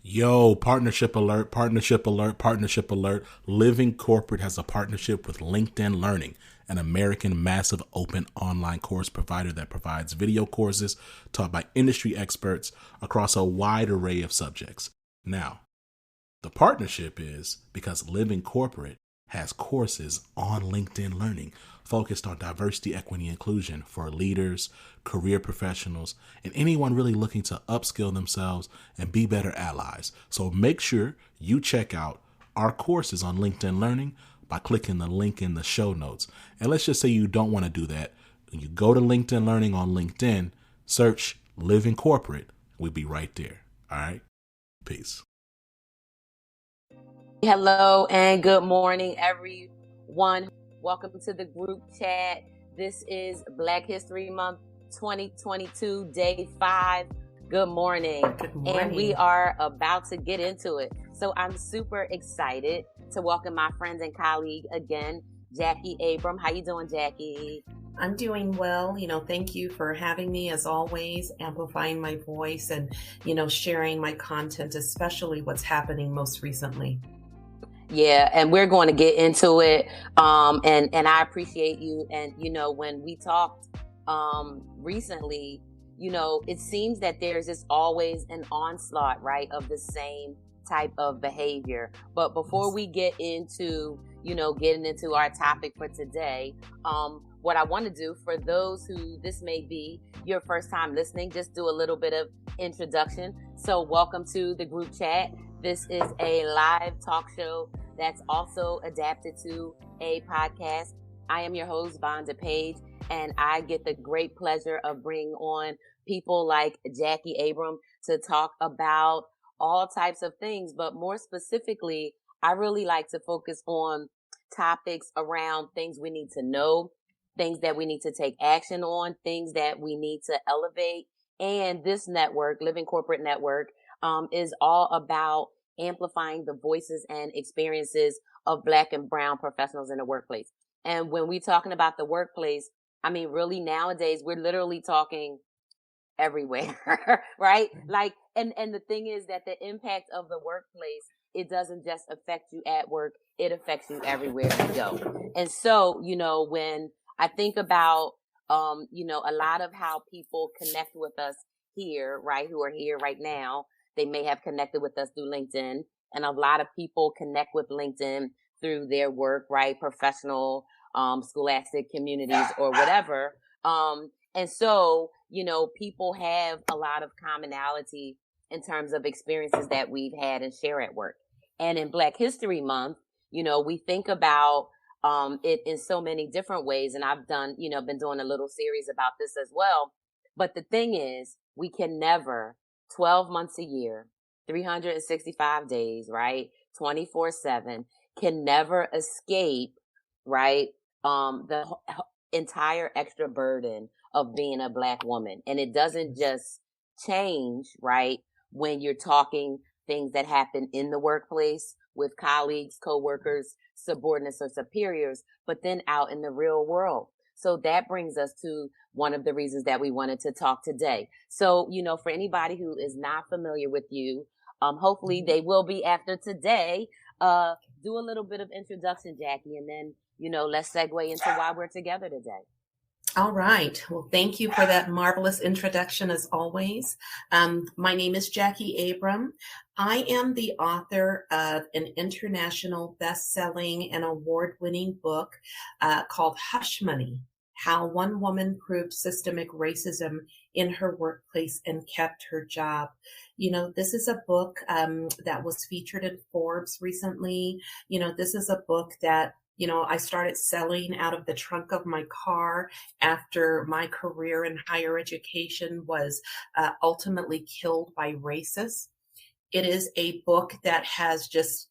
Yo, partnership alert, partnership alert, partnership alert. Living Corporate has a partnership with LinkedIn Learning, an American massive open online course provider that provides video courses taught by industry experts across a wide array of subjects. Now, the partnership is because Living Corporate has courses on LinkedIn Learning focused on diversity, equity, and inclusion for leaders, career professionals, and anyone really looking to upskill themselves and be better allies. So make sure you check out our courses on LinkedIn Learning by clicking the link in the show notes. And let's just say you don't want to do that. When you go to LinkedIn Learning on LinkedIn, search Living Corporate. We'll be right there. All right? Peace. Hello and good morning, everyone. Welcome to the group chat. This is Black History Month 2022, day 5. Good morning. Good morning. And we are about to get into it. So I'm super excited to welcome my friend and colleague again, Jacquie Abram. How you doing, Jacquie? I'm doing well. Thank you for having me as always, amplifying my voice and, sharing my content, especially what's happening most recently. Yeah, and we're going to get into it. And I appreciate you. And, when we talked recently, it seems that there's just always an onslaught, right, of the same type of behavior. But before we get into, getting into our topic for today, what I want to do for those who this may be your first time listening, just do a little bit of introduction. So welcome to the group chat. This is a live talk show that's also adapted to a podcast. I am your host, Vonda Page, and I get the great pleasure of bringing on people like Jacquie Abram to talk about all types of things. But more specifically, I really like to focus on topics around things we need to know, things that we need to take action on, things that we need to elevate. And this network, Living Corporate Network, is all about amplifying the voices and experiences of Black and Brown professionals in the workplace. And when we're talking about the workplace, I mean, really nowadays, we're literally talking everywhere, right? Like, and the thing is that the impact of the workplace, it doesn't just affect you at work, it affects you everywhere you go. And so, when I think about, a lot of how people connect with us here, right, who are here right now, they may have connected with us through LinkedIn, and a lot of people connect with LinkedIn through their work, right, professional, scholastic communities or whatever. And so, people have a lot of commonality in terms of experiences that we've had and share at work. And in Black History Month, we think about it in so many different ways. And I've done, been doing a little series about this as well. But the thing is, we can never 12 months a year, 365 days, right? 24/7 can never escape, right? The entire extra burden of being a Black woman. And it doesn't just change, right? When you're talking things that happen in the workplace with colleagues, coworkers, subordinates, or superiors, but then out in the real world. So that brings us to one of the reasons that we wanted to talk today. So, for anybody who is not familiar with you, hopefully they will be after today. Do a little bit of introduction, Jacquie, and then, let's segue into why we're together today. All right. Well, thank you for that marvelous introduction as always. My name is Jacquie Abram. I am the author of an international best-selling and award-winning book called Hush Money: How One Woman Proved Systemic Racism in Her Workplace and Kept Her Job. This is a book that was featured in Forbes recently. This is a book that I started selling out of the trunk of my car after my career in higher education was ultimately killed by racists. It is a book that has just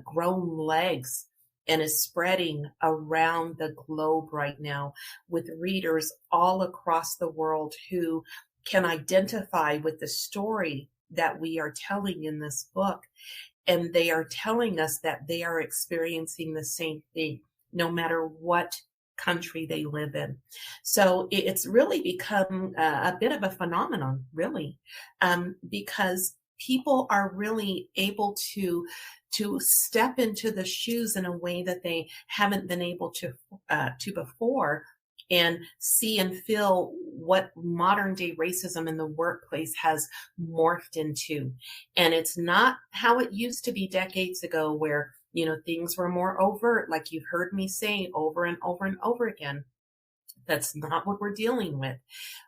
grown legs and is spreading around the globe right now with readers all across the world who can identify with the story that we are telling in this book. And they are telling us that they are experiencing the same thing, no matter what country they live in. So it's really become a bit of a phenomenon, really, because people are really able to step into the shoes in a way that they haven't been able to before, and see and feel what modern day racism in the workplace has morphed into. And it's not how it used to be decades ago, where, you know, things were more overt, like you've heard me say over and over and over again. That's not what we're dealing with.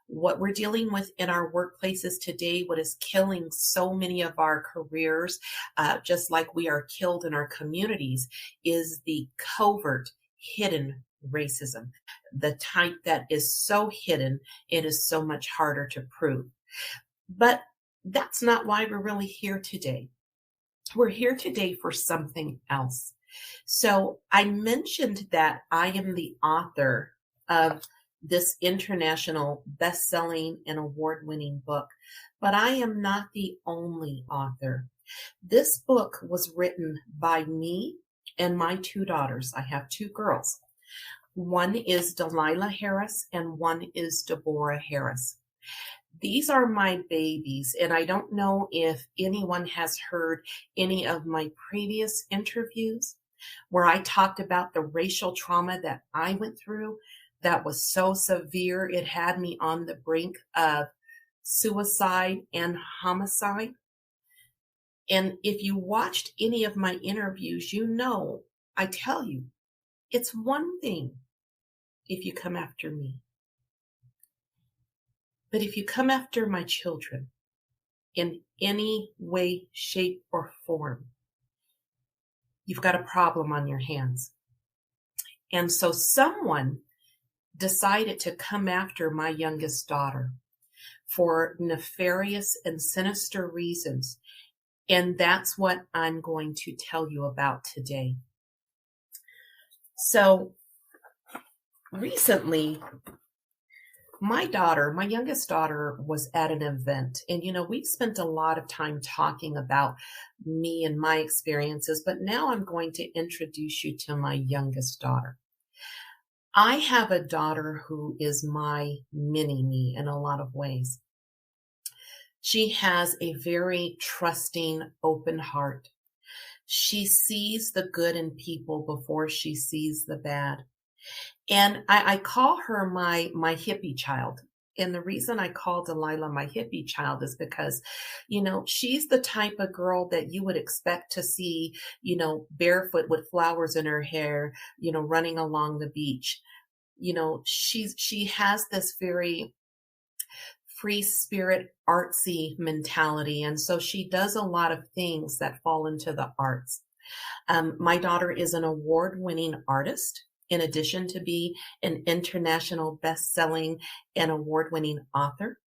What we're dealing with in our workplaces today, what is killing so many of our careers, just like we are killed in our communities, is the covert, hidden racism, the type that is so hidden, it is so much harder to prove. But that's not why we're really here today. We're here today for something else. So I mentioned that I am the author of this international best-selling and award-winning book, but I am not the only author. This book was written by me and my two daughters. I have two girls. One is Delilah Harris and one is Deborah Harris. These are my babies, and I don't know if anyone has heard any of my previous interviews where I talked about the racial trauma that I went through that was so severe it had me on the brink of suicide and homicide. And if you watched any of my interviews, you know I tell you, it's one thing if you come after me. But if you come after my children in any way, shape, or form, you've got a problem on your hands. And so someone decided to come after my youngest daughter for nefarious and sinister reasons. And that's what I'm going to tell you about today. So recently, my youngest daughter, was at an event, and we've spent a lot of time talking about me and my experiences, but now I'm going to introduce you to my youngest daughter. I have a daughter who is my mini-me in a lot of ways. She has a very trusting, open heart. She sees the good in people before she sees the bad. And I call her my hippie child. And the reason I call Delilah my hippie child is because, she's the type of girl that you would expect to see, barefoot with flowers in her hair, running along the beach. She has this very free spirit, artsy mentality. And so she does a lot of things that fall into the arts. My daughter is an award-winning artist, in addition to be an international best-selling and award-winning author.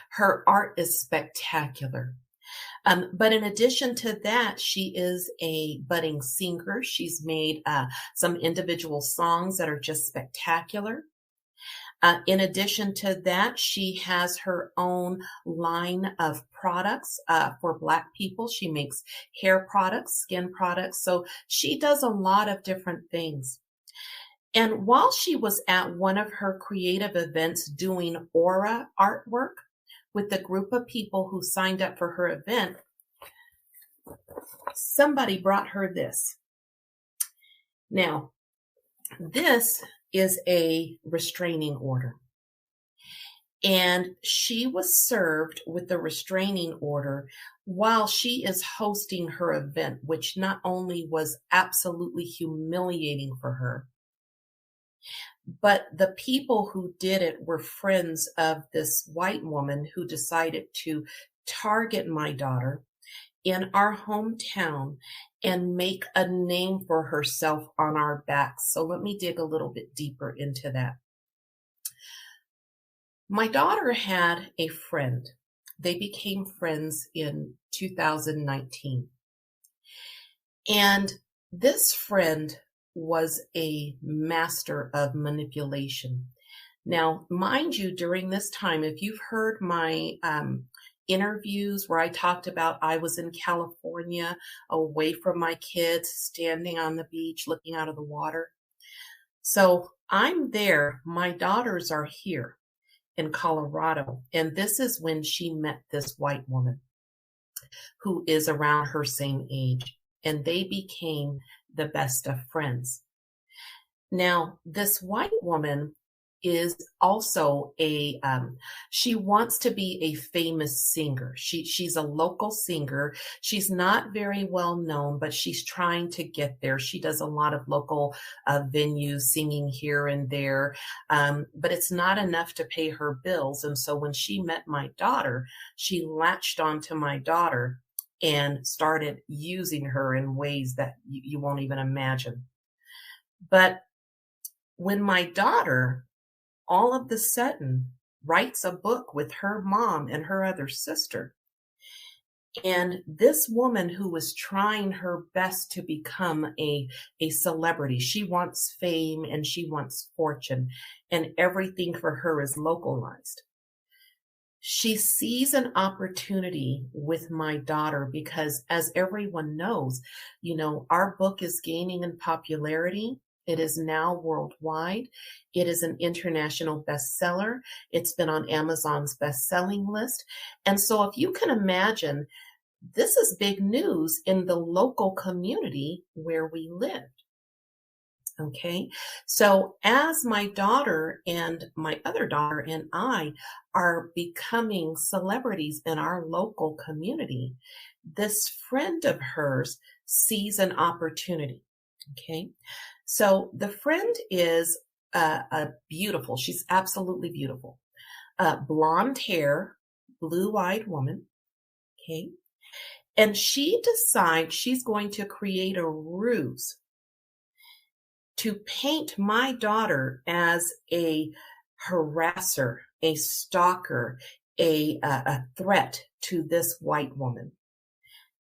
Her art is spectacular. But in addition to that, she is a budding singer. She's made some individual songs that are just spectacular. In addition to that, she has her own line of products for Black people. She makes hair products, skin products. So she does a lot of different things. And while she was at one of her creative events doing aura artwork with the group of people who signed up for her event, somebody brought her this. Now, this is a restraining order. And she was served with the restraining order while she is hosting her event, which not only was absolutely humiliating for her, but the people who did it were friends of this white woman who decided to target my daughter in our hometown and make a name for herself on our backs. So let me dig a little bit deeper into that. My daughter had a friend. They became friends in 2019. And this friend was a master of manipulation. Now, mind you, during this time, if you've heard my interviews where I talked about I was in California, away from my kids, standing on the beach, looking out of the water. So I'm there. My daughters are here in Colorado. And this is when she met this white woman. who is around her same age, and they became the best of friends. Now, this white woman is also she wants to be a famous singer. She's a local singer. She's not very well known, but she's trying to get there. She does a lot of local venues, singing here and there, but it's not enough to pay her bills. And so when she met my daughter, she latched onto my daughter and started using her in ways that you won't even imagine. But when my daughter all of the sudden writes a book with her mom and her other sister, and this woman who was trying her best to become a celebrity, she wants fame and she wants fortune, and everything for her is localized. She sees an opportunity with my daughter because, as everyone knows, our book is gaining in popularity. It is now worldwide. It is an international bestseller. It's been on Amazon's best-selling list. And so if you can imagine, this is big news in the local community where we lived. Okay, so as my daughter and my other daughter and I are becoming celebrities in our local community, this friend of hers sees an opportunity. Okay, so the friend is a beautiful, she's absolutely beautiful, blonde hair, blue-eyed woman. Okay, and she decides she's going to create a ruse to paint my daughter as a harasser, a stalker, a threat to this white woman.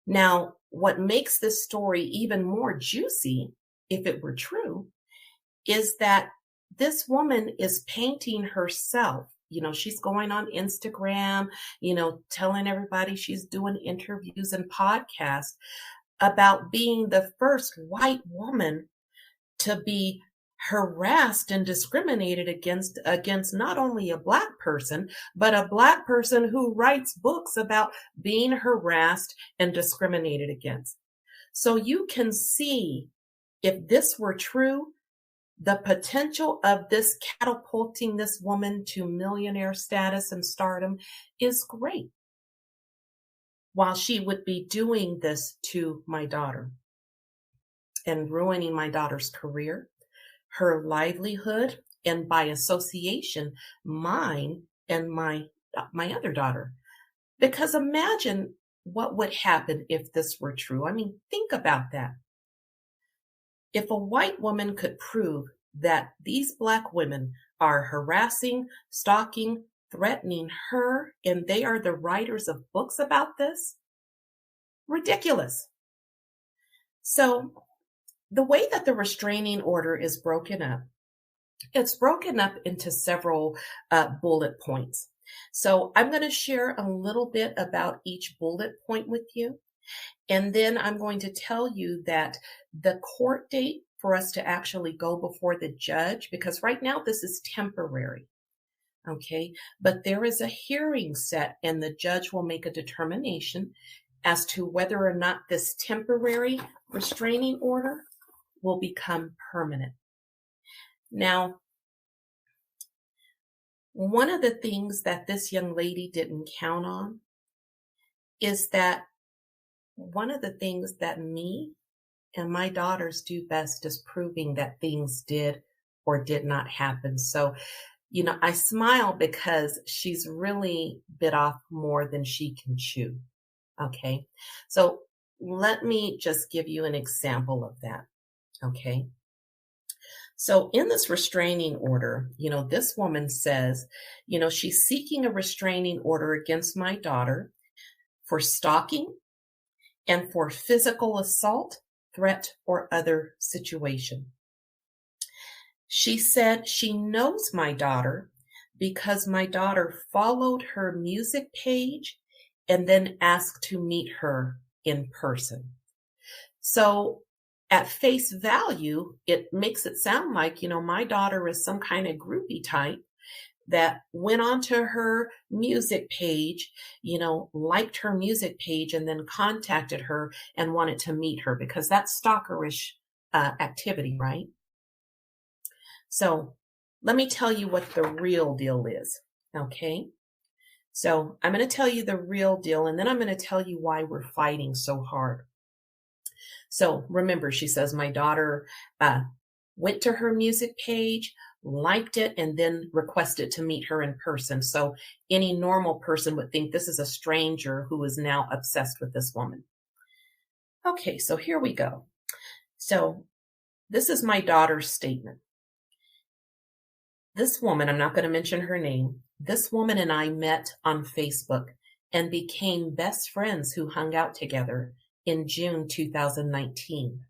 Now, what makes this story even more juicy, if it were true, is that this woman is painting herself. She's going on Instagram, telling everybody she's doing interviews and podcasts about being the first white woman to be harassed and discriminated against not only a Black person, but a Black person who writes books about being harassed and discriminated against. So you can see, if this were true, the potential of this catapulting this woman to millionaire status and stardom is great, while she would be doing this to my daughter and ruining my daughter's career, her livelihood, and by association, mine and my other daughter. Because imagine what would happen if this were true. I mean, think about that. If a white woman could prove that these Black women are harassing, stalking, threatening her, and they are the writers of books about this, ridiculous. So the way that the restraining order is broken up, it's broken up into several bullet points. So I'm going to share a little bit about each bullet point with you. And then I'm going to tell you that the court date for us to actually go before the judge, because right now this is temporary. Okay, but there is a hearing set and the judge will make a determination as to whether or not this temporary restraining order will become permanent. Now, one of the things that this young lady didn't count on is that one of the things that me and my daughters do best is proving that things did or did not happen. So, I smile because she's really bit off more than she can chew. Okay, so let me just give you an example of that. Okay, so in this restraining order, this woman says, she's seeking a restraining order against my daughter for stalking and for physical assault, threat, or other situation. She said she knows my daughter because my daughter followed her music page and then asked to meet her in person. So at face value, it makes it sound like, my daughter is some kind of groupie type that went onto her music page, liked her music page, and then contacted her and wanted to meet her, because that's stalkerish activity, right? So let me tell you what the real deal is, okay? So I'm going to tell you the real deal, and then I'm going to tell you why we're fighting so hard. So remember, she says my daughter went to her music page, liked it, and then requested to meet her in person. So any normal person would think this is a stranger who is now obsessed with this woman. Okay, so here we go. So this is my daughter's statement. This woman, I'm not going to mention her name, this woman and I met on Facebook and became best friends who hung out together in June 2019.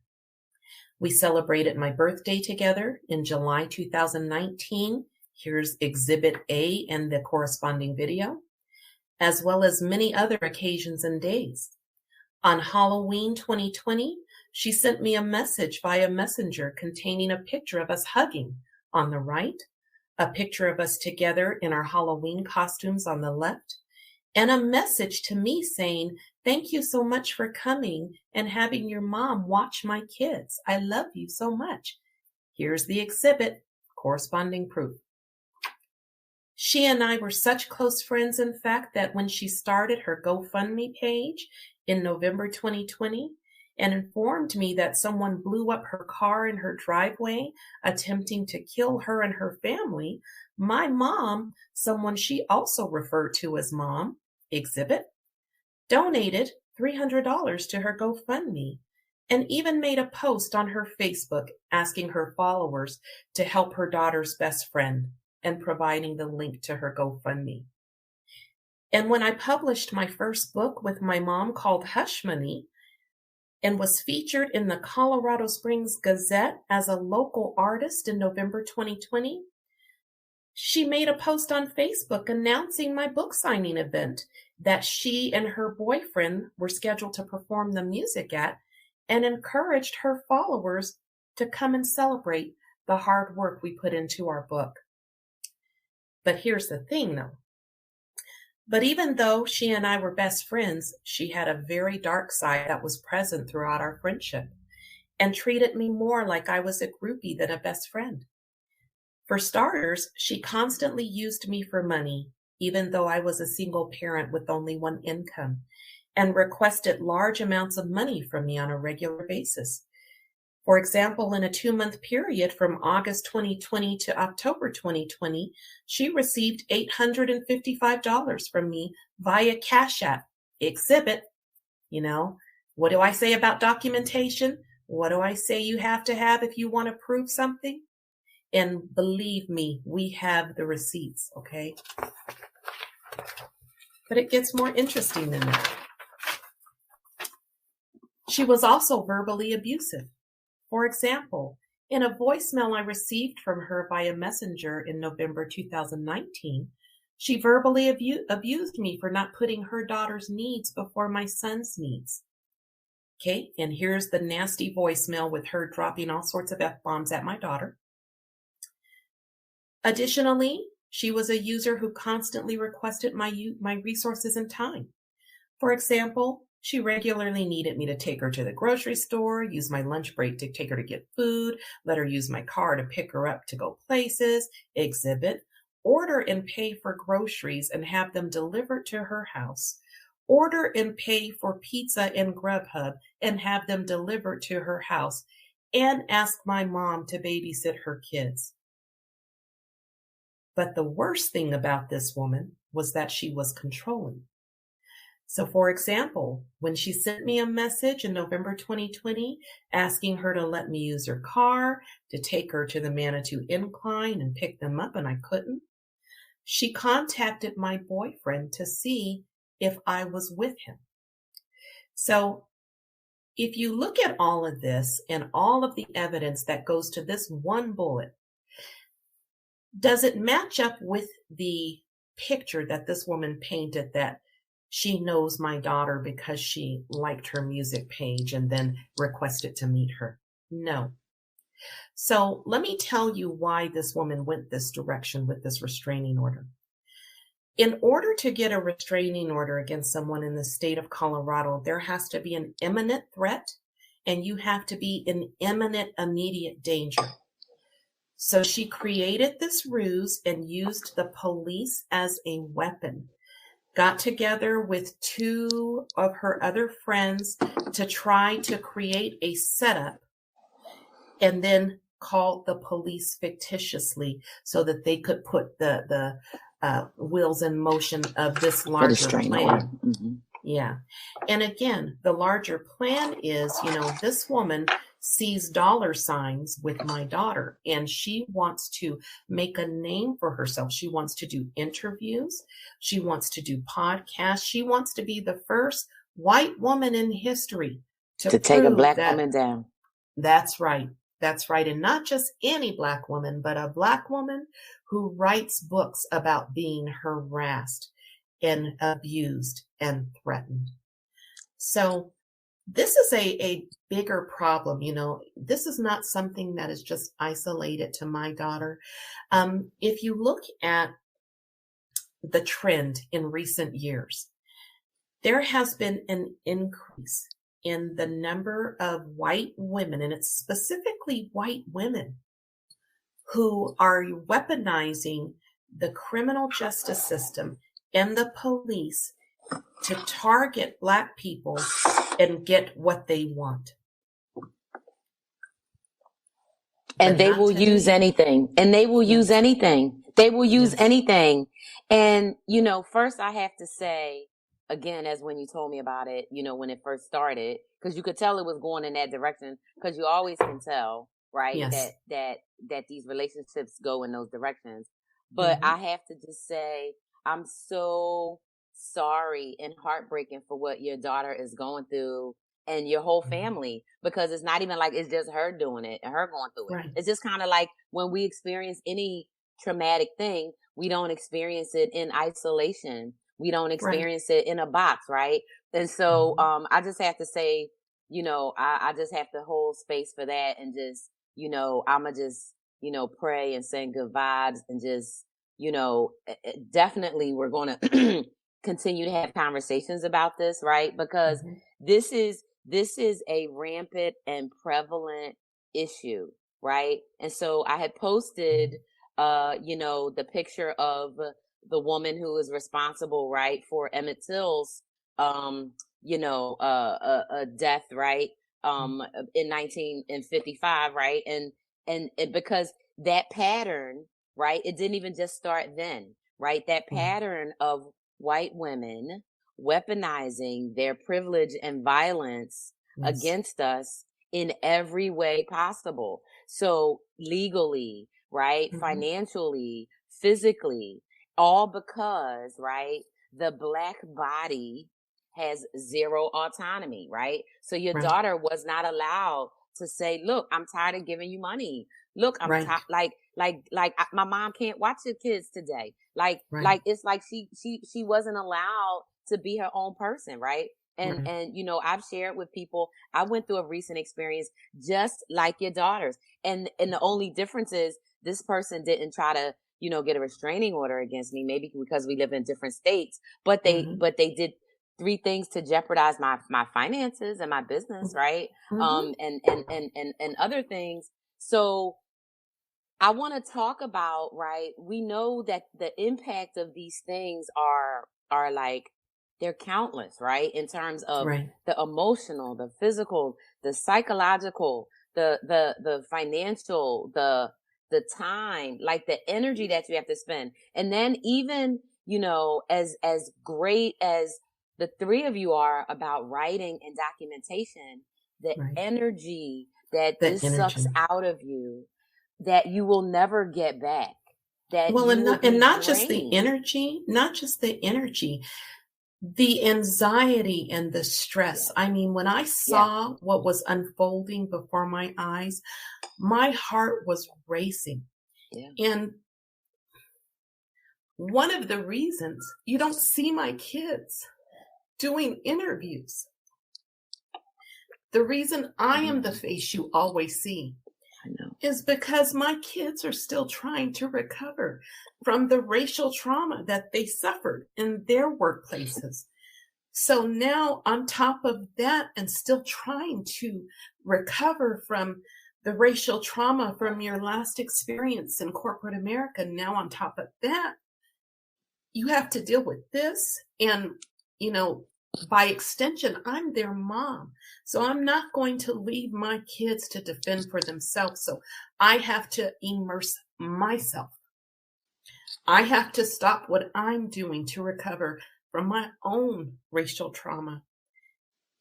We celebrated my birthday together in July 2019. Here's Exhibit A and the corresponding video, as well as many other occasions and days. On Halloween 2020, she sent me a message via Messenger containing a picture of us hugging on the right, a picture of us together in our Halloween costumes on the left, and a message to me saying, "Thank you so much for coming and having your mom watch my kids. I love you so much." Here's the exhibit, corresponding proof. She and I were such close friends, in fact, that when she started her GoFundMe page in November 2020 and informed me that someone blew up her car in her driveway, attempting to kill her and her family, my mom, someone she also referred to as mom, exhibit, donated $300 to her GoFundMe and even made a post on her Facebook asking her followers to help her daughter's best friend and providing the link to her GoFundMe. And when I published my first book with my mom called Hush Money and was featured in the Colorado Springs Gazette as a local artist in November 2020, she made a post on Facebook announcing my book signing event that she and her boyfriend were scheduled to perform the music at, and encouraged her followers to come and celebrate the hard work we put into our book. But here's the thing, though. But even though she and I were best friends, she had a very dark side that was present throughout our friendship and treated me more like I was a groupie than a best friend. For starters, she constantly used me for money, even though I was a single parent with only one income, and requested large amounts of money from me on a regular basis. For example, in a 2-month period from August 2020 to October 2020, she received $855 from me via Cash App. Exhibit, what do I say about documentation? What do I say you have to have if you want to prove something? And believe me, we have the receipts, okay? But it gets more interesting than that. She was also verbally abusive. For example, in a voicemail I received from her via Messenger in November 2019, she verbally abused me for not putting her daughter's needs before my son's needs. Okay, and here's the nasty voicemail with her dropping all sorts of F-bombs at my daughter. Additionally, she was a user who constantly requested my resources and time. For example, she regularly needed me to take her to the grocery store, use my lunch break to take her to get food, let her use my car to pick her up to go places, exhibit, order and pay for groceries and have them delivered to her house, order and pay for pizza and Grubhub and have them delivered to her house, and ask my mom to babysit her kids. But the worst thing about this woman was that she was controlling. So, for example, when she sent me a message in November 2020 asking her to let me use her car to take her to the Manitou Incline and pick them up, and I couldn't, she contacted my boyfriend to see if I was with him. So, if you look at all of this and all of the evidence that goes to this one bullet, does it match up with the picture that this woman painted that she knows my daughter because she liked her music page and then requested to meet her? No. So let me tell you why this woman went this direction with this restraining order. In order to get a restraining order against someone in the state of Colorado, there has to be an imminent threat and you have to be in imminent immediate danger. So she created this ruse and used the police as a weapon. Got together with two of her other friends to try to create a setup and then called the police fictitiously so that they could put the wheels in motion of this larger plan. Mm-hmm. Yeah. And again, the larger plan is, this woman sees dollar signs with my daughter and she wants to make a name for herself. She wants to do interviews. She wants to do podcasts. She wants to be the first white woman in history to take a black woman down. That's right. That's right. And not just any black woman, but a black woman who writes books about being harassed and abused and threatened. So this is a bigger problem. This is not something that is just isolated to my daughter. If you look at the trend in recent years, there has been an increase in the number of white women, and it's specifically white women, who are weaponizing the criminal justice system and the police to target Black people and get what they want. And they will use anything. And they will use anything. They will use anything. And, first I have to say, again, as when you told me about it, when it first started, because you could tell it was going in that direction, because you always can tell, right? Yes. That these relationships go in those directions. But I have to just say, I'm so sorry and heartbreaking for what your daughter is going through and your whole family, because it's not even like it's just her doing it and her going through it. Right. It's just kind of like when we experience any traumatic thing, we don't experience it in isolation. We don't experience it in a box, right? And so I just have to say, I just have to hold space for that and just, I'ma just, pray and send good vibes and just, definitely we're going to continue to have conversations about this, right? Because this is a rampant and prevalent issue, right? And so I had posted, the picture of the woman who is responsible, right, for Emmett Till's, death, right, in 1955, right, and because that pattern, right, it didn't even just start then, right, that pattern of white women weaponizing their privilege and violence against us in every way possible. So legally, right, financially, physically, all because, right, the Black body has zero autonomy, right? So your daughter was not allowed to say, look, I'm tired of giving you money. Look, I'm like my mom can't watch your kids today. Like it's like she wasn't allowed to be her own person, right? And I've shared with people, I went through a recent experience just like your daughters. And the only difference is this person didn't try to, get a restraining order against me, maybe because we live in different states, but they did 3 things to jeopardize my finances and my business, right? And other things. So I want to talk about, right, we know that the impact of these things are like, they're countless, right? In terms of the emotional, the physical, the psychological, the financial, the time, like the energy that you have to spend. And then even, as great as the 3 of you are about writing and documentation, the energy that this sucks out of you, that you will never get back. That not just the energy, the anxiety and the stress. I mean, when I saw what was unfolding before my eyes, my heart was racing. Yeah. And one of the reasons you don't see my kids doing interviews, the reason I am the face you always see, is because my kids are still trying to recover from the racial trauma that they suffered in their workplaces. So now on top of that, and still trying to recover from the racial trauma from your last experience in corporate America, now on top of that, you have to deal with this. And, by extension, I'm their mom. So I'm not going to leave my kids to defend for themselves. So I have to immerse myself. I have to stop what I'm doing to recover from my own racial trauma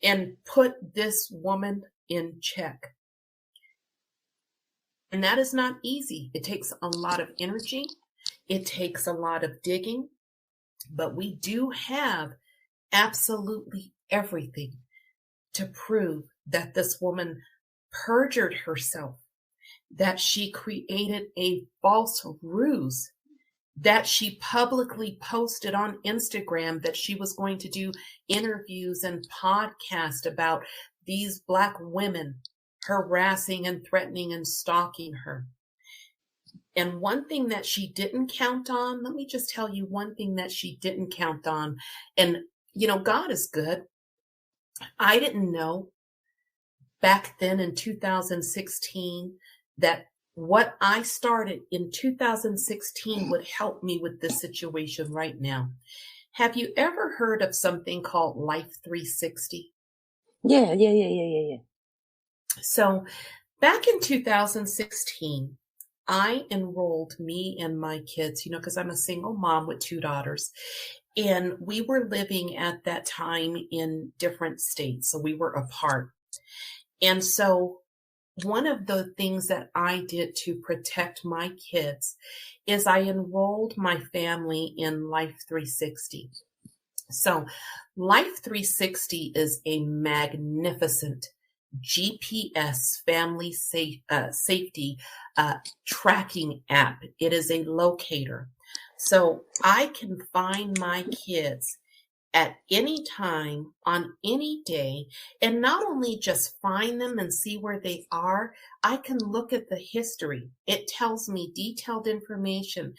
and put this woman in check. And that is not easy. It takes a lot of energy. It takes a lot of digging. But we do have absolutely everything to prove that this woman perjured herself, that she created a false ruse, that she publicly posted on Instagram that she was going to do interviews and podcasts about these Black women harassing and threatening and stalking her. And one thing that she didn't count on, let me just tell you one thing that she didn't count on. And, God is good. I didn't know back then in 2016 that what I started in 2016 would help me with this situation right now. Have you ever heard of something called Life 360? Yeah. So back in 2016, I enrolled me and my kids, because I'm a single mom with 2 daughters. And we were living at that time in different states. So we were apart. And so one of the things that I did to protect my kids is I enrolled my family in Life 360. So Life 360 is a magnificent GPS family safety tracking app. It is a locator. So I can find my kids at any time on any day, and not only just find them and see where they are, I can look at the history. It tells me detailed information,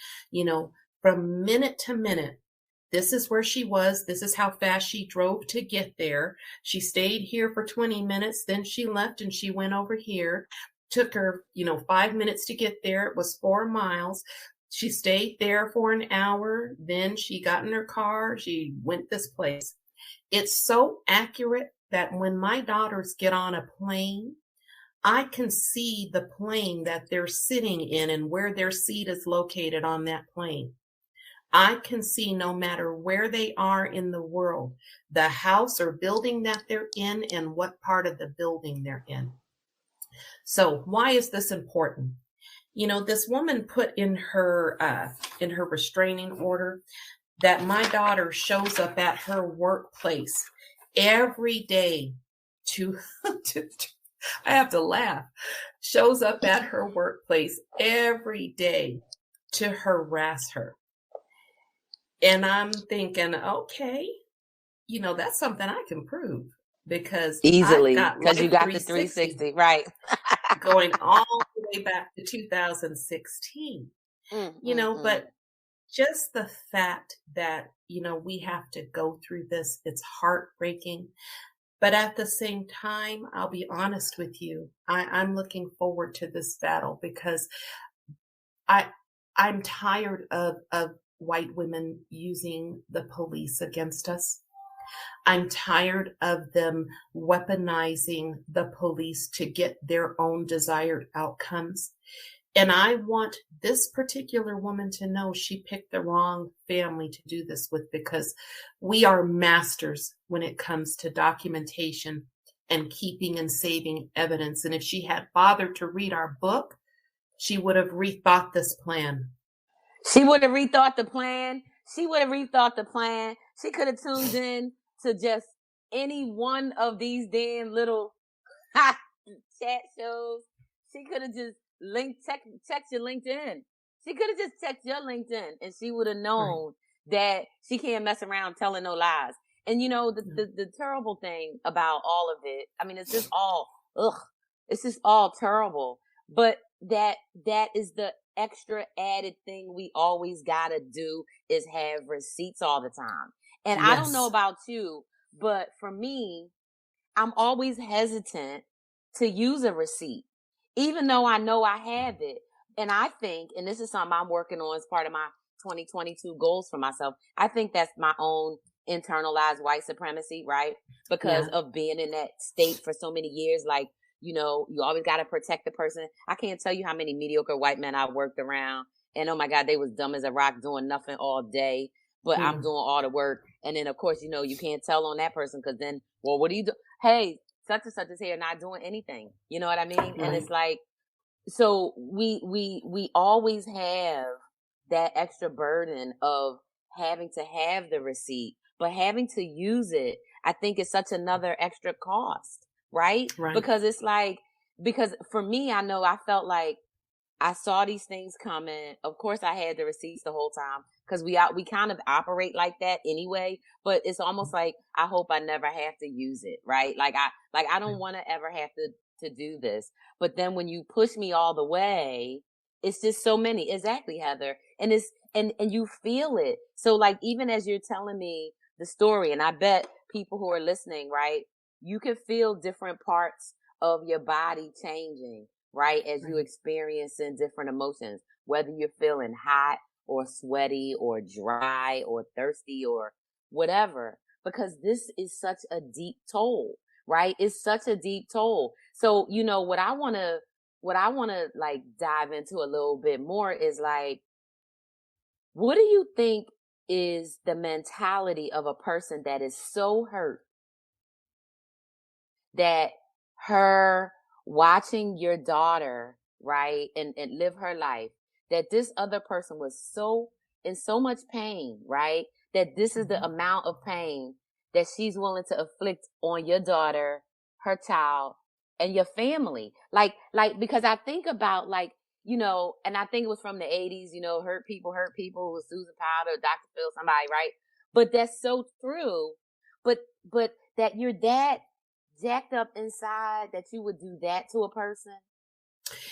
from minute to minute. This is where she was. This is how fast she drove to get there. She stayed here for 20 minutes. Then she left and she went over here. Took her, 5 minutes to get there. It was 4 miles. She stayed there for an hour. Then she got in her car. She went this place. It's so accurate that when my daughters get on a plane, I can see the plane that they're sitting in and where their seat is located on that plane. I can see, no matter where they are in the world, the house or building that they're in and what part of the building they're in. So why is this important? This woman put in her restraining order that my daughter shows up at her workplace every day I have to laugh, shows up at her workplace every day to harass her. And I'm thinking, okay, that's something I can prove because easily, because you got the 360, right? Going all the way back to 2016, but just the fact that, we have to go through this, it's heartbreaking. But at the same time, I'll be honest with you, I'm looking forward to this battle because I'm tired of white women using the police against us. I'm tired of them weaponizing the police to get their own desired outcomes. And I want this particular woman to know she picked the wrong family to do this with, because we are masters when it comes to documentation and keeping and saving evidence. And if she had bothered to read our book, she would have rethought this plan. She would have rethought the plan. She could have tuned in to just any one of these damn little chat shows. She could have just checked your LinkedIn. She could have just checked your LinkedIn and she would have known that she can't mess around telling no lies. And the terrible thing about all of it, I mean, it's just all terrible. But that is the extra added thing we always gotta do, is have receipts all the time. And I don't know Yes. about you, but for me, I'm always hesitant to use a receipt, even though I know I have it. And I think, and this is something I'm working on as part of my 2022 goals for myself, I think that's my own internalized white supremacy, right? Because Yeah. of being in that state for so many years, like, you always got to protect the person. I can't tell you how many mediocre white men I worked around. And oh my God, they was dumb as a rock doing nothing all day, but I'm Mm. doing all the work. And then of course, you can't tell on that person, because then, well, what do you do? Hey, such and such is here not doing anything. You know what I mean? And Right. it's like, so we always have that extra burden of having to have the receipt, but having to use it, I think, is such another extra cost, right? Right. Because it's like, because for me, I know I felt like I saw these things coming. Of course, I had the receipts the whole time, because we kind of operate like that anyway. But it's almost like, I hope I never have to use it, right? Like I don't want to ever have to do this. But then when you push me all the way, it's just so many. Exactly, Heather. And it's and you feel it. So like, even as you're telling me the story, and I bet people who are listening, right, you can feel different parts of your body changing, right, as you Right. experiencing different emotions, whether you're feeling hot or sweaty or dry or thirsty or whatever, because this is such a deep toll, right? It's such a deep toll. So, what I want to like dive into a little bit more is like, what do you think is the mentality of a person that is so hurt that her watching your daughter, right, and live her life, that this other person was so in so much pain, right, that this is the Mhm. amount of pain that she's willing to inflict on your daughter, her child, and your family? Like, because I think about, like, and I think it was from the 80s, hurt people with Susan Powder, Dr. Phil, somebody, right? But that's so true. But that you're that jacked up inside that you would do that to a person,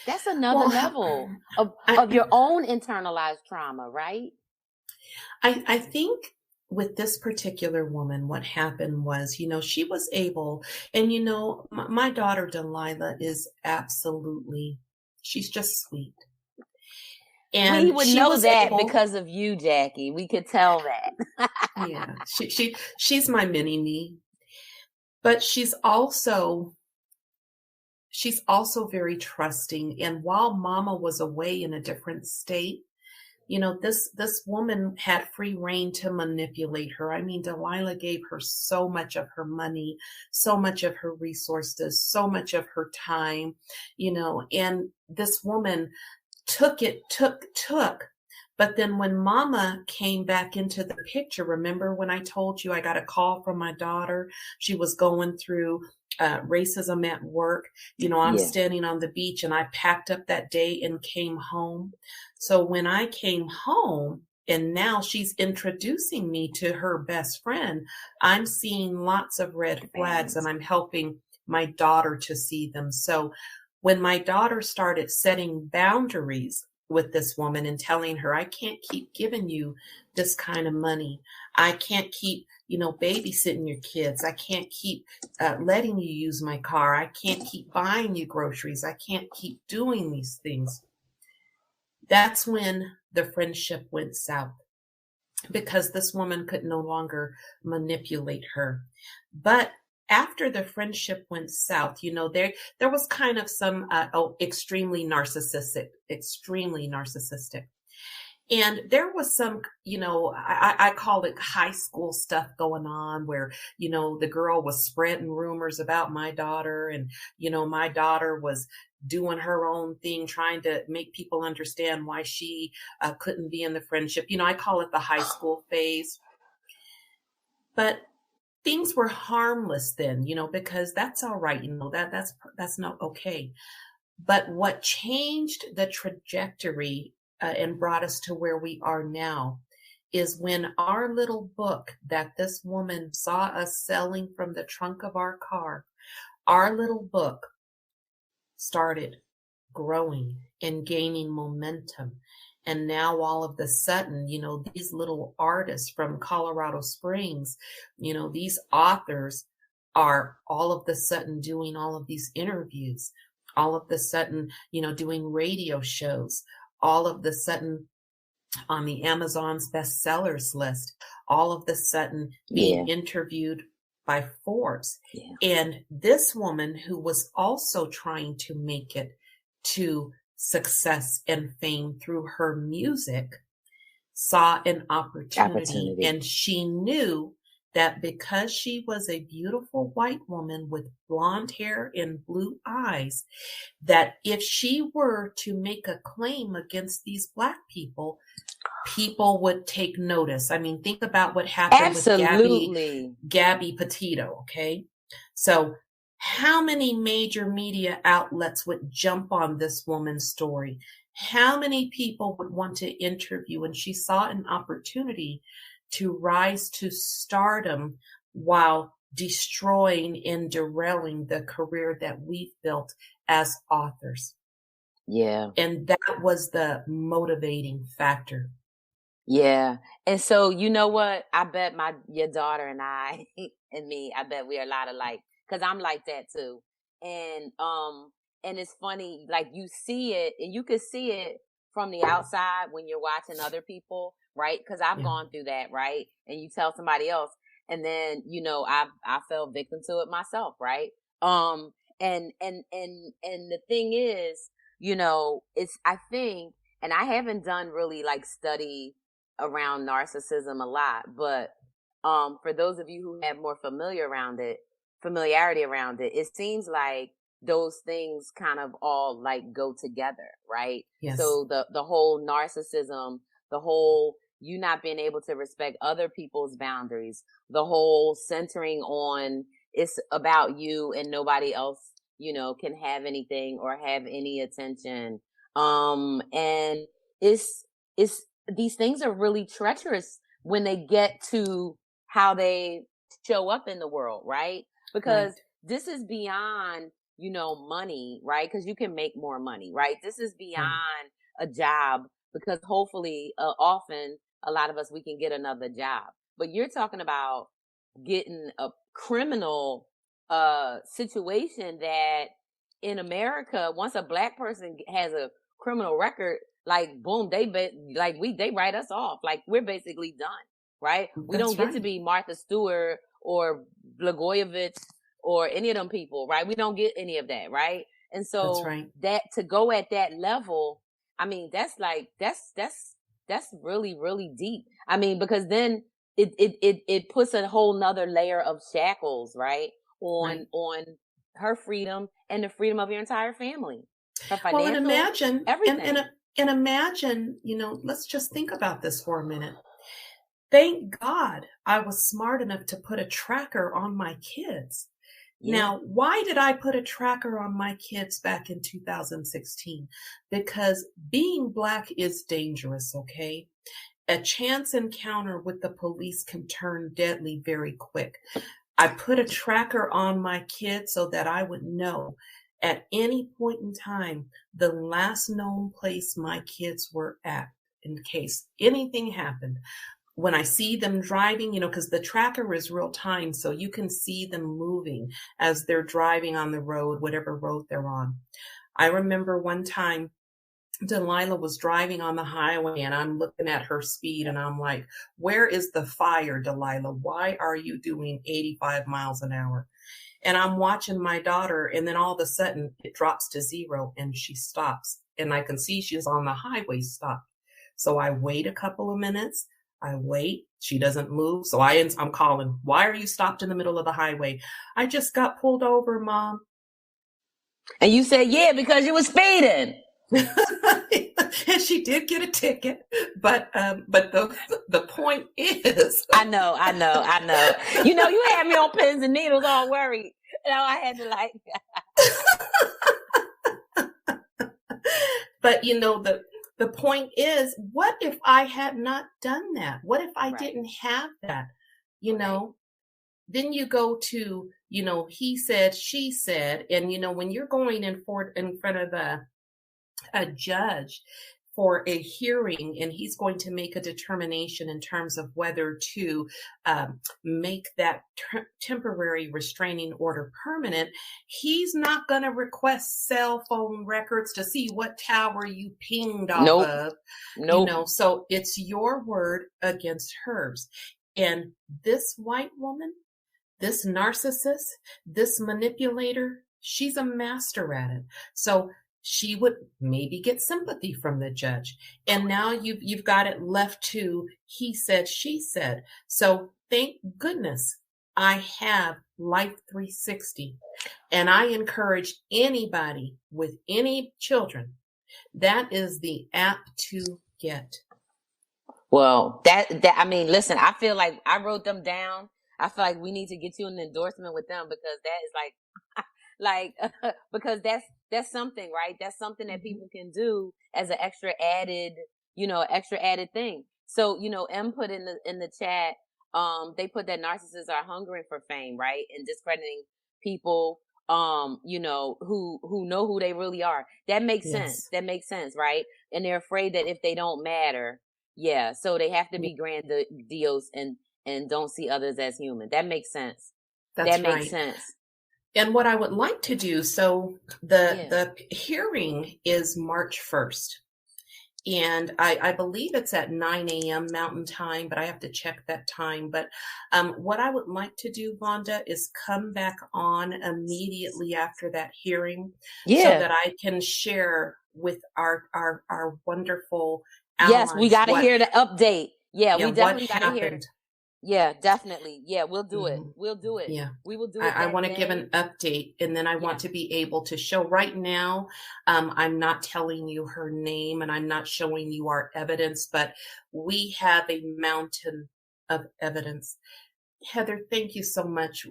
that's another Well, level of I, of your own internalized trauma, right? I think with this particular woman, what happened was, she was able, and my daughter Delilah is absolutely, she's just sweet. We And would she know was that able, because of you, Jackie. We could tell that. yeah, she's my mini me, but she's also very trusting. And while mama was away in a different state, this woman had free reign to manipulate her. I mean, Delilah gave her so much of her money, so much of her resources, so much of her time, and this woman took it, took. But then when mama came back into the picture, remember when I told you I got a call from my daughter? She was going through racism at work. I'm Yeah. standing on the beach, and I packed up that day and came home. So when I came home, and now she's introducing me to her best friend, I'm seeing lots of red flags, and I'm helping my daughter to see them. So when my daughter started setting boundaries with this woman and telling her, I can't keep giving you this kind of money. I can't keep, babysitting your kids. I can't keep letting you use my car. I can't keep buying you groceries. I can't keep doing these things. That's when the friendship went south, because this woman could no longer manipulate her. But after the friendship went south, there was kind of some extremely narcissistic. And there was some, I call it high school stuff going on where, the girl was spreading rumors about my daughter, and, my daughter was doing her own thing, trying to make people understand why she couldn't be in the friendship. I call it the high school phase. But things were harmless then, because that's all right, that's not okay. But what changed the trajectory and brought us to where we are now is when our little book that this woman saw us selling from the trunk of our car, our little book started growing and gaining momentum. And now all of a sudden, these little artists from Colorado Springs, these authors are all of a sudden doing all of these interviews, all of a sudden, doing radio shows, all of a sudden on the Amazon's bestsellers list, all of a sudden being interviewed by Forbes. Yeah. And this woman who was also trying to make it to success and fame through her music saw an opportunity. And she knew that because she was a beautiful white woman with blonde hair and blue eyes, that if she were to make a claim against these Black people, people would take notice. I mean, think about what happened with Gabby Petito, okay? So how many major media outlets would jump on this woman's story? How many people would want to interview? And she saw an opportunity to rise to stardom while destroying and derailing the career that we've built as authors. Yeah. And that was the motivating factor. Yeah. And so, you know what? I bet your daughter and I and me, I bet we are a lot alike, because I'm like that too. And it's funny, like you see it, and you can see it from the outside when you're watching other people, right? Because I've gone through that, right? And you tell somebody else, and then I fell victim to it myself, right? And the thing is, it's, I think, and I haven't done really like study around narcissism a lot, but for those of you who have more familiarity around it, it seems like those things kind of all like go together, right? Yes. So the whole narcissism, the whole you not being able to respect other people's boundaries, the whole centering on it's about you and nobody else, can have anything or have any attention. And it's these things are really treacherous when they get to how they show up in the world, right? Because this is beyond, money, right? Because you can make more money, right? This is beyond a job, because hopefully, often a lot of us, we can get another job. But you're talking about getting a criminal situation that in America, once a Black person has a criminal record, like boom, they write us off. Like we're basically done, right? We don't get to be Martha Stewart or Blagojevich or any of them people, right? We don't get any of that, right? And so that to go at that level, I mean, that's really, really deep. I mean, because then it puts a whole nother layer of shackles, right? On her freedom and the freedom of your entire family. Her financial, well, and imagine everything. And imagine, let's just think about this for a minute. Thank God I was smart enough to put a tracker on my kids. Yeah. Now, why did I put a tracker on my kids back in 2016? Because being Black is dangerous, okay? A chance encounter with the police can turn deadly very quick. I put a tracker on my kids so that I would know at any point in time the last known place my kids were at in case anything happened. When I see them driving, because the tracker is real time, so you can see them moving as they're driving on the road, whatever road they're on. I remember one time Delilah was driving on the highway and I'm looking at her speed and I'm like, where is the fire, Delilah? Why are you doing 85 miles an hour? And I'm watching my daughter, and then all of a sudden it drops to 0 and she stops. And I can see she's on the highway stop. So I wait a couple of minutes. I wait. She doesn't move. So I'm calling, why are you stopped in the middle of the highway? I just got pulled over, Mom. And you said, yeah, because you were speeding. And she did get a ticket, but the point is, I know. You had me on pins and needles, all worried. I had to like. But the point is, what if I had not done that? What if I didn't have that? Then you go to he said, she said, and when you're going in front of a judge for a hearing, and he's going to make a determination in terms of whether to make that temporary restraining order permanent. He's not going to request cell phone records to see what tower you pinged off Nope. of. Nope. So it's your word against hers. And this white woman, this narcissist, this manipulator, she's a master at it. So she would maybe get sympathy from the judge. And now you've got it left to he said, she said. So thank goodness I have Life 360. And I encourage anybody with any children, that is the app to get. Well, that I mean, listen, I feel like I wrote them down. I feel like we need to get you an endorsement with them, because that is because that's something, right? That's something that people can do as an extra added thing. So, M put in the chat, they put that narcissists are hungering for fame, right? And discrediting people, who know who they really are. That makes sense. That makes sense, right? And they're afraid that if they don't matter, so they have to be grandiose and don't see others as human. That makes sense. That makes sense. And what I would like to do, so the hearing is March 1st. And I believe it's at 9 a.m. Mountain Time, but I have to check that time. But what I would like to do, Vonda, is come back on immediately after that hearing so that I can share with our wonderful allies. Yes, we got to hear the update. Yeah, we definitely got to hear. Yeah, definitely. Yeah, we'll do it. We'll do it. Yeah, we will do it. I want to give an update, and then I want to be able to show. Right now, I'm not telling you her name, and I'm not showing you our evidence, but we have a mountain of evidence. Heather, thank you so much.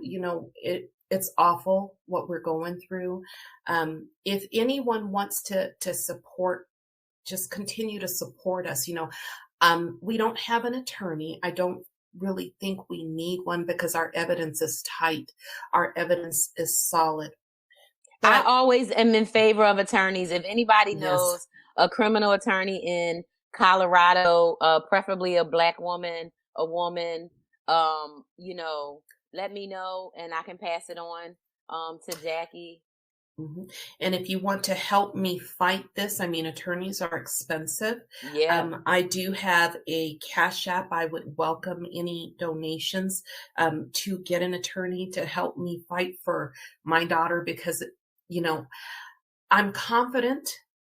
It's awful what we're going through. If anyone wants to support, just continue to support us. We don't have an attorney. I don't really think we need one because our evidence is tight. Our evidence is solid. But I always am in favor of attorneys. If anybody knows a criminal attorney in Colorado, preferably a Black woman, a woman, let me know and I can pass it on to Jackie. Mm-hmm. And if you want to help me fight this, attorneys are expensive. I do have a Cash App. I would welcome any donations to get an attorney to help me fight for my daughter, because, I'm confident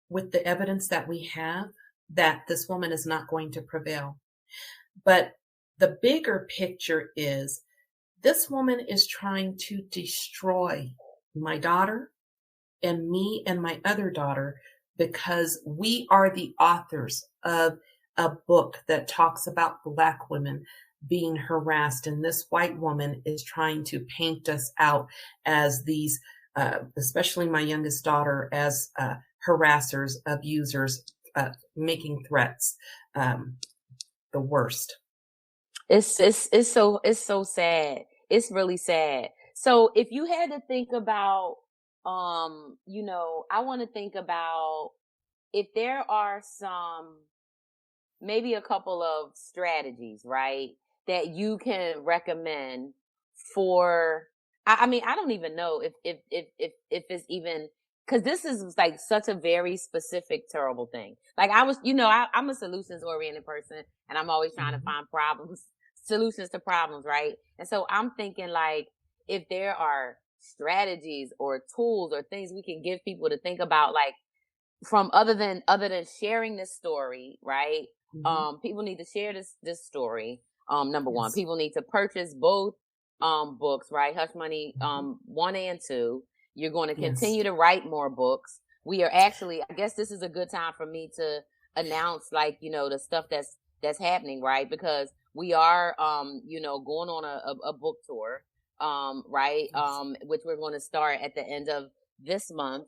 with the evidence that we have that this woman is not going to prevail. But the bigger picture is this woman is trying to destroy my daughter and me and my other daughter, because we are the authors of a book that talks about Black women being harassed. And this white woman is trying to paint us out as these, especially my youngest daughter, as harassers, abusers, making threats, the worst. It's so sad. It's really sad. So if you had to think about, I want to think about if there are maybe a couple of strategies, right, that you can recommend for, I don't even know if it's even, because this is like such a very specific, terrible thing. Like I'm a solutions oriented person, and I'm always trying to find solutions to problems, right? And so I'm thinking, like, if there are strategies or tools or things we can give people to think about, like, from other than sharing this story, right? People need to share this story. Number one, people need to purchase both books, right? Hush Money 1 and 2. You're going to continue to write more books. We are actually, I guess this is a good time for me to announce, like, the stuff that's happening, right? Because we are going on a book tour, right? Which we're going to start at the end of this month.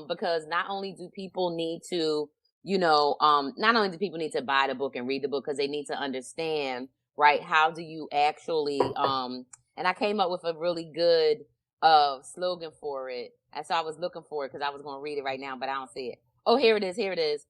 Because not only do people need to, not only do people need to buy the book and read the book, because they need to understand, right? How do you actually, and I came up with a really good slogan for it. And so I was looking for it because I was going to read it right now, but I don't see it. Oh, here it is. Here it is.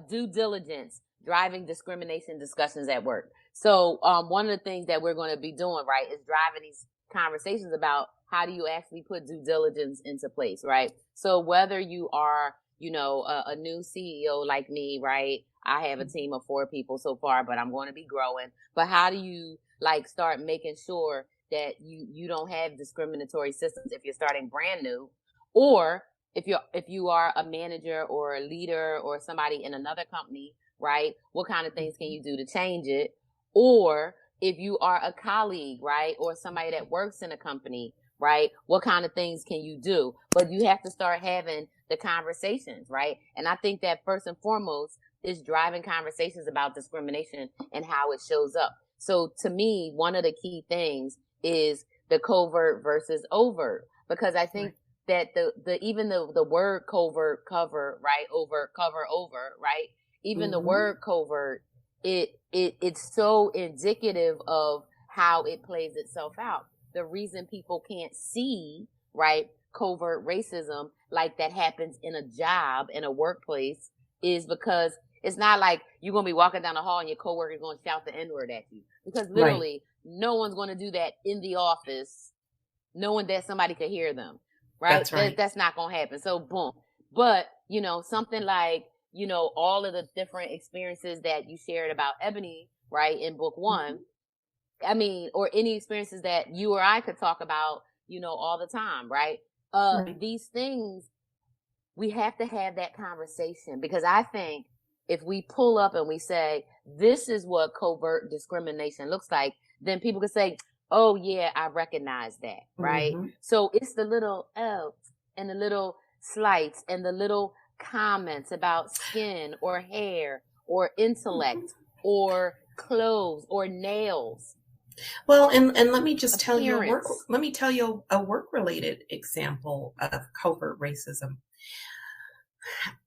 Due diligence, driving discrimination discussions at work. So, one of the things that we're going to be doing, right, is driving these conversations about how do you actually put due diligence into place, right? So whether you are, a new CEO like me, right? I have a team of 4 people so far, but I'm going to be growing. But how do you like start making sure that you don't have discriminatory systems if you're starting brand new, or if you are a manager or a leader or somebody in another company, right? What kind of things can you do to change it? Or if you are a colleague, right? Or somebody that works in a company, right? What kind of things can you do? But you have to start having the conversations, right? And I think that first and foremost is driving conversations about discrimination and how it shows up. So to me, one of the key things is the covert versus overt, because I think that even the word covert, cover, right? Overt, cover, over, right? Even the word covert, it's so indicative of how it plays itself out. The reason people can't see, right, covert racism like that happens in a job, in a workplace, is because it's not like you're going to be walking down the hall and your coworker is going to shout the N-word at you. Because literally, no one's going to do that in the office knowing that somebody could hear them, right? That's right. That's not going to happen. So, boom. But, something like, all of the different experiences that you shared about Ebony, right, in book 1, I mean, or any experiences that you or I could talk about, all the time, right? These things, we have to have that conversation, because I think if we pull up and we say, this is what covert discrimination looks like, then people can say, oh yeah, I recognize that, right? So it's the little and the little slights and the little comments about skin or hair or intellect or clothes or nails. Well, and let me just tell you a work-related example of covert racism.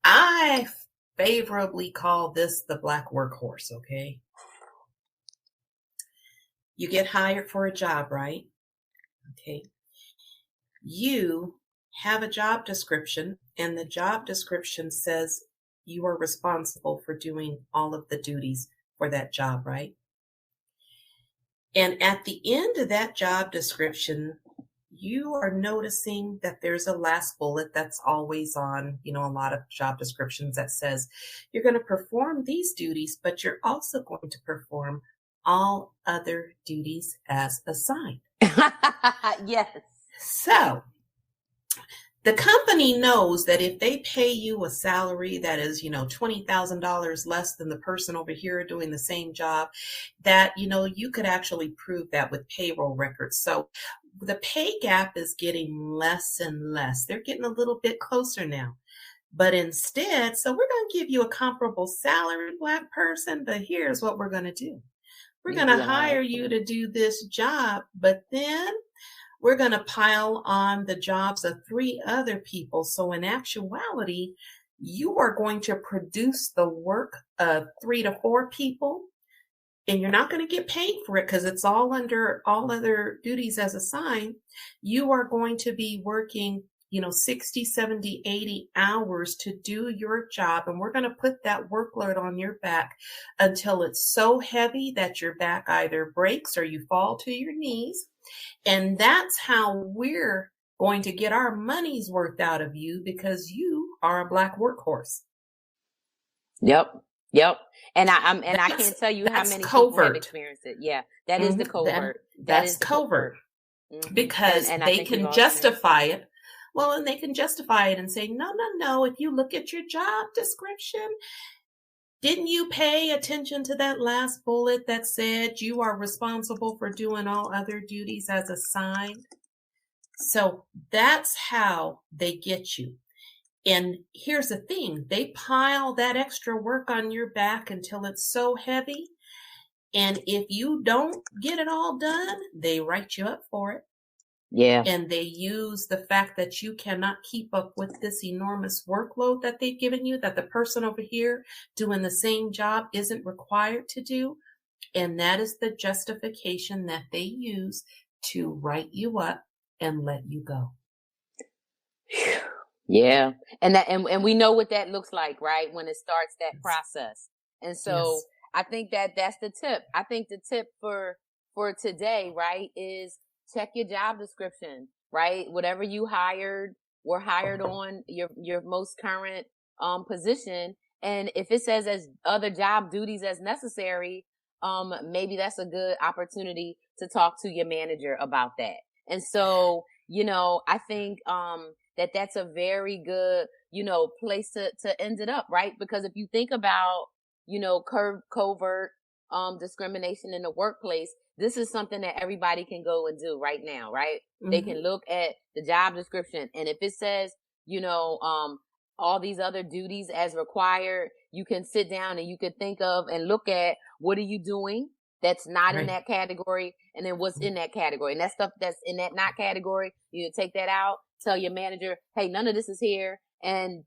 I favorably call this the black workhorse, okay? You get hired for a job, right? Okay. You have a job description, and the job description says you are responsible for doing all of the duties for that job, right? And at the end of that job description, you are noticing that there's a last bullet that's always on, a lot of job descriptions that says you're going to perform these duties, but you're also going to perform all other duties as assigned. Yes. So the company knows that if they pay you a salary that is, $20,000 less than the person over here doing the same job, that, you could actually prove that with payroll records. So the pay gap is getting less and less. They're getting a little bit closer now. But instead, so we're going to give you a comparable salary, black person, but here's what we're going to do. We're going to hire you to do this job, but then we're going to pile on the jobs of 3 other people. So in actuality, you are going to produce the work of 3 to 4 people, and you're not going to get paid for it because it's all under all other duties as assigned. You are going to be working, 60, 70, 80 hours to do your job. And we're going to put that workload on your back until it's so heavy that your back either breaks or you fall to your knees. And that's how we're going to get our money's worth out of you, because you are a black workhorse. Yep. And I can't tell you how many people have experienced it. Yeah, that is the covert. That's covert. Because and they can justify it. Well, and they can justify it and say, no. If you look at your job description, didn't you pay attention to that last bullet that said you are responsible for doing all other duties as assigned? So that's how they get you. And here's the thing. They pile that extra work on your back until it's so heavy. And if you don't get it all done, they write you up for it. Yeah. And they use the fact that you cannot keep up with this enormous workload that they've given you, that the person over here doing the same job isn't required to do. And that is the justification that they use to write you up and let you go. Yeah. And we know what that looks like, right? When it starts that process. And so Yes. I think that that's the tip. I think the tip for today, right, is check your job description, right? Whatever you were hired on your most current position. And if it says as other job duties as necessary, maybe that's a good opportunity to talk to your manager about that. And so, I think that that's a very good, place to end it up, right? Because if you think about, covert discrimination in the workplace, this is something that everybody can go and do right now, right? Mm-hmm. They can look at the job description, and if it says, all these other duties as required, you can sit down and you can think of and look at what are you doing that's not in that category, and then what's in that category. And that stuff that's in that not category, you take that out, tell your manager, hey, none of this is here. And,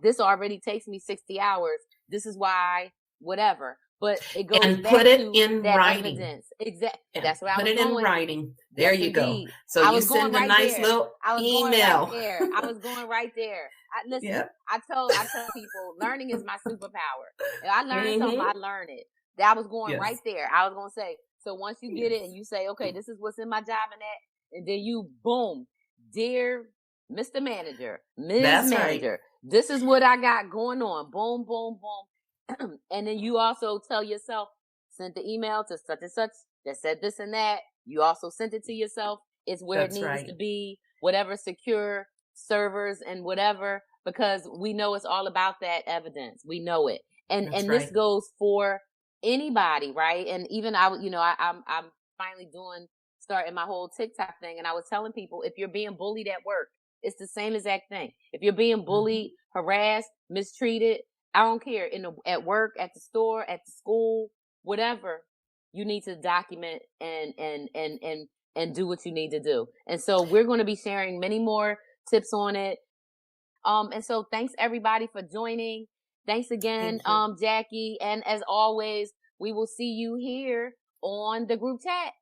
this already takes me 60 hours. This is why, whatever. But it goes and back put it to in that writing. Exactly. That's what I put was it going. in writing. There yes, you indeed. go. So you send a nice little email. I was going right there. Listen, yep. I tell people, learning is my superpower. If I learn something, I learn it. I was going right there. I was going to say, so once you get it and you say, okay, this is what's in my job and then you, boom, dear Mr. Manager, Ms. Manager, this is what I got going on. Boom, boom, boom. And then you also tell yourself, send the email to such and such that said this and that. You also sent it to yourself. It's where it needs to be, whatever secure servers and whatever, because we know it's all about that evidence. We know it. And this goes for anybody, right? And even I'm finally starting my whole TikTok thing. And I was telling people, if you're being bullied at work, it's the same exact thing. If you're being bullied, harassed, mistreated, I don't care, at work, at the store, at the school, whatever, you need to document and do what you need to do. And so we're going to be sharing many more tips on it. And so thanks everybody for joining. Thanks again, Jackie. And as always, we will see you here on the group chat.